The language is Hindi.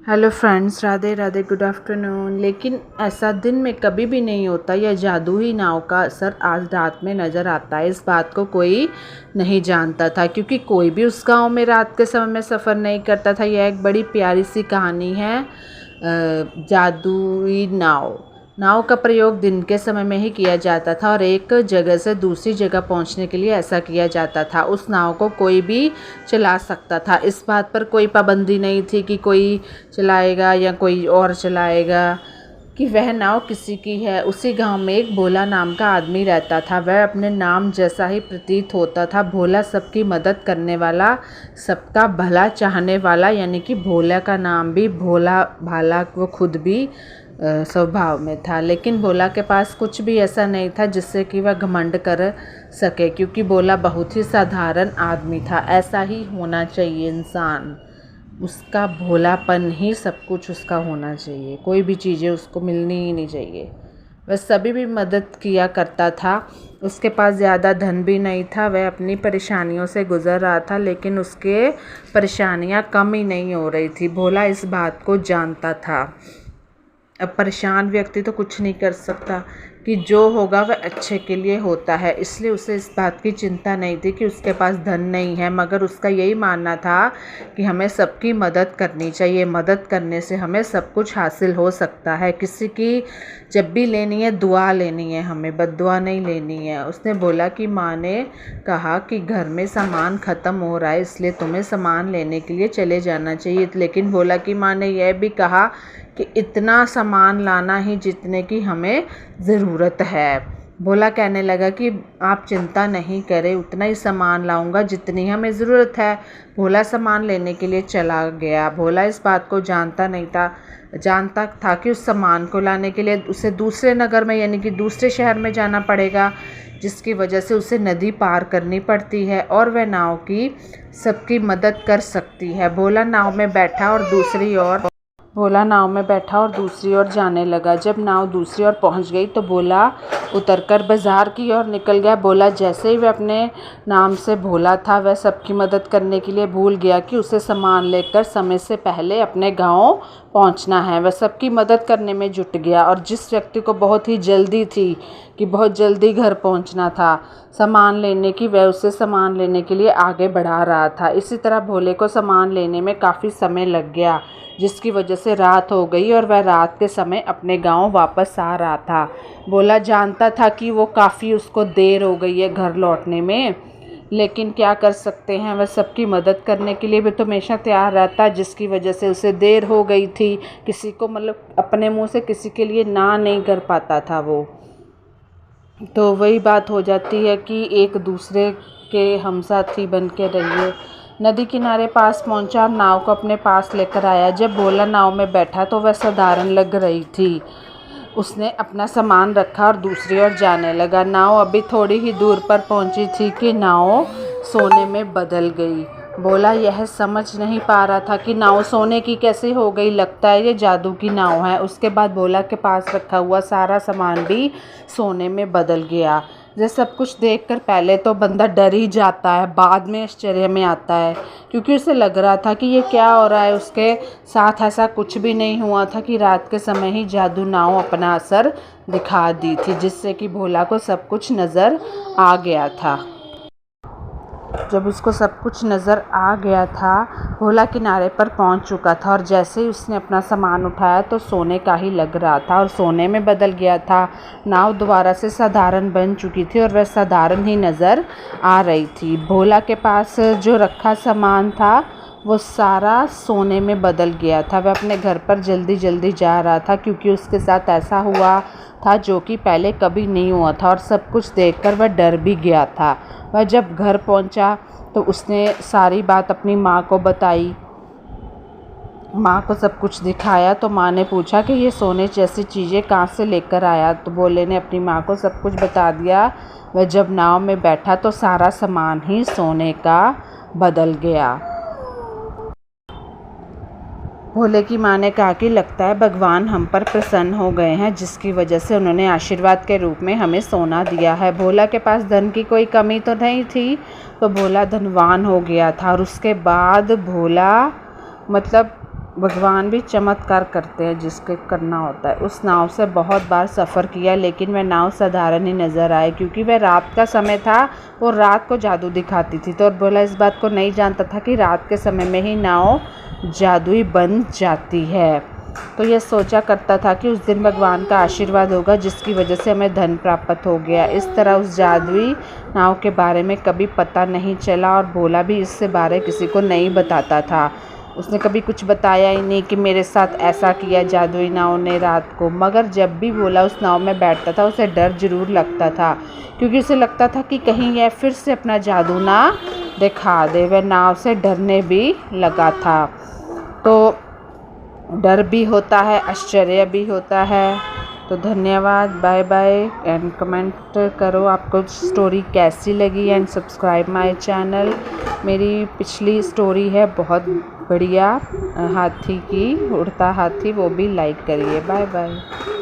Hello friends, Radhe Radhe, good afternoon. लेकिन ऐसा दिन में कभी भी नहीं होता। यह जादुई नाव का असर आज रात में नज़र आता है। इस बात को कोई नहीं जानता था, क्योंकि कोई भी उस गांव में रात के समय में सफ़र नहीं करता था। यह एक बड़ी प्यारी सी कहानी है। जादुई नाव। नाव का प्रयोग दिन के समय में ही किया जाता था और एक जगह से दूसरी जगह पहुंचने के लिए ऐसा किया जाता था। उस नाव को कोई भी चला सकता था। इस बात पर कोई पाबंदी नहीं थी कि कोई चलाएगा या कोई और चलाएगा, कि वह नाव किसी की है। उसी गांव में एक भोला नाम का आदमी रहता था। वह अपने नाम जैसा ही प्रतीत होता था। भोला, सबकी मदद करने वाला, सबका भला चाहने वाला, यानी कि भोला का नाम भी भोला भाला वो खुद भी स्वभाव में था। लेकिन भोला के पास कुछ भी ऐसा नहीं था जिससे कि वह घमंड कर सके, क्योंकि भोला बहुत ही साधारण आदमी था। ऐसा ही होना चाहिए इंसान। उसका भोलापन ही सब कुछ उसका होना चाहिए। कोई भी चीज़ें उसको मिलनी ही नहीं चाहिए। वह सभी भी मदद किया करता था। उसके पास ज़्यादा धन भी नहीं था। वह अपनी परेशानियों से गुज़र रहा था, लेकिन उसके परेशानियां कम ही नहीं हो रही थी। भोला इस बात को जानता था। अब परेशान व्यक्ति तो कुछ नहीं कर सकता, कि जो होगा वह अच्छे के लिए होता है। इसलिए उसे इस बात की चिंता नहीं थी कि उसके पास धन नहीं है, मगर उसका यही मानना था कि हमें सबकी मदद करनी चाहिए। मदद करने से हमें सब कुछ हासिल हो सकता है। किसी की जब भी लेनी है दुआ लेनी है, हमें बद्दुआ नहीं लेनी है। उसने बोला कि माँ ने कहा कि घर में सामान ख़त्म हो रहा है, इसलिए तुम्हें सामान लेने के लिए चले जाना चाहिए। लेकिन भोला की माँ ने यह भी कहा कि इतना सामान लाना ही जितने की हमें ज़रूरत है। भोला कहने लगा कि आप चिंता नहीं करें, उतना ही सामान लाऊंगा जितनी हमें ज़रूरत है। भोला सामान लेने के लिए चला गया। भोला इस बात को जानता था कि उस सामान को लाने के लिए उसे दूसरे नगर में, यानी कि दूसरे शहर में जाना पड़ेगा, जिसकी वजह से उसे नदी पार करनी पड़ती है और वह नाव की सबकी मदद कर सकती है। भोला नाव में बैठा और दूसरी ओर जाने लगा। जब नाव दूसरी ओर पहुंच गई तो भोला उतरकर बाजार की ओर निकल गया। भोला जैसे ही वह अपने नाम से भोला था, वह सबकी मदद करने के लिए भूल गया कि उसे सामान लेकर समय से पहले अपने गांव पहुंचना है। वह सबकी मदद करने में जुट गया, और जिस व्यक्ति को बहुत ही जल्दी थी कि बहुत जल्दी घर पहुंचना था सामान लेने की, वह उसे सामान लेने के लिए आगे बढ़ा रहा था। इसी तरह भोले को सामान लेने में काफ़ी समय लग गया, जिसकी वजह से रात हो गई और वह रात के समय अपने गांव वापस आ रहा था। भोला जानता था कि वो काफ़ी उसको देर हो गई है घर लौटने में, लेकिन क्या कर सकते हैं। वह सबकी मदद करने के लिए भी तो हमेशा तैयार रहता, जिसकी वजह से उसे देर हो गई थी। किसी को मतलब अपने मुंह से किसी के लिए ना नहीं कर पाता था वो। तो वही बात हो जाती है कि एक दूसरे के हमसाथी बन के रहिए। नदी किनारे पास पहुंचा, नाव को अपने पास लेकर आया। जब भोला नाव में बैठा तो वह साधारण लग रही थी। उसने अपना सामान रखा और दूसरी ओर जाने लगा। नाव अभी थोड़ी ही दूर पर पहुंची थी कि नाव सोने में बदल गई। भोला यह समझ नहीं पा रहा था कि नाव सोने की कैसे हो गई। लगता है ये जादू की नाव है। उसके बाद भोला के पास रखा हुआ सारा सामान भी सोने में बदल गया। ये सब कुछ देखकर पहले तो बंदा डर ही जाता है, बाद में आश्चर्य में आता है, क्योंकि उसे लग रहा था कि ये क्या हो रहा है। उसके साथ ऐसा कुछ भी नहीं हुआ था कि रात के समय ही जादू नाव अपना असर दिखा दी थी, जिससे कि भोला को सब कुछ नज़र आ गया था। जब उसको सब कुछ नज़र आ गया था, भोला किनारे पर पहुंच चुका था, और जैसे ही उसने अपना सामान उठाया तो सोने का ही लग रहा था और सोने में बदल गया था। नाव दोबारा से साधारण बन चुकी थी और वह साधारण ही नज़र आ रही थी। भोला के पास जो रखा सामान था वो सारा सोने में बदल गया था। वह अपने घर पर जल्दी जल्दी जा रहा था, क्योंकि उसके साथ ऐसा हुआ था जो कि पहले कभी नहीं हुआ था, और सब कुछ देखकर वह डर भी गया था। वह जब घर पहुंचा तो उसने सारी बात अपनी माँ को बताई। माँ को सब कुछ दिखाया तो माँ ने पूछा कि ये सोने जैसी चीज़ें कहाँ से लेकर आया। तो भोले ने अपनी माँ को सब कुछ बता दिया। वह जब नाव में बैठा तो सारा सामान ही सोने का बदल गया। भोले की माँ ने कहा कि लगता है भगवान हम पर प्रसन्न हो गए हैं, जिसकी वजह से उन्होंने आशीर्वाद के रूप में हमें सोना दिया है। भोला के पास धन की कोई कमी तो नहीं थी, तो भोला धनवान हो गया था। और उसके बाद भोला मतलब भगवान भी चमत्कार करते हैं जिसके करना होता है। उस नाव से बहुत बार सफ़र किया लेकिन वह नाव साधारण ही नज़र आए क्योंकि वह रात का समय था और रात को जादू दिखाती थी। तो भोला इस बात को नहीं जानता था कि रात के समय में ही नाव जादुई बन जाती है। तो यह सोचा करता था कि उस दिन भगवान का आशीर्वाद होगा जिसकी वजह से हमें धन प्राप्त हो गया। इस तरह उस जादुई नाव के बारे में कभी पता नहीं चला और भोला भी इससे बारे किसी को नहीं बताता था। उसने कभी कुछ बताया ही नहीं कि मेरे साथ ऐसा किया जादुई नाव ने रात को। मगर जब भी भोला उस नाव में बैठता था उसे डर ज़रूर लगता था क्योंकि उसे लगता था कि कहीं यह फिर से अपना जादू ना दिखा दे। वह नाव से डरने भी लगा था। तो डर भी होता है, आश्चर्य भी होता है। तो धन्यवाद, बाय बाय एंड कमेंट करो आपको स्टोरी कैसी लगी एंड सब्सक्राइब माय चैनल। मेरी पिछली स्टोरी है बहुत बढ़िया, हाथी की, उड़ता हाथी, वो भी लाइक करिए। Bye bye.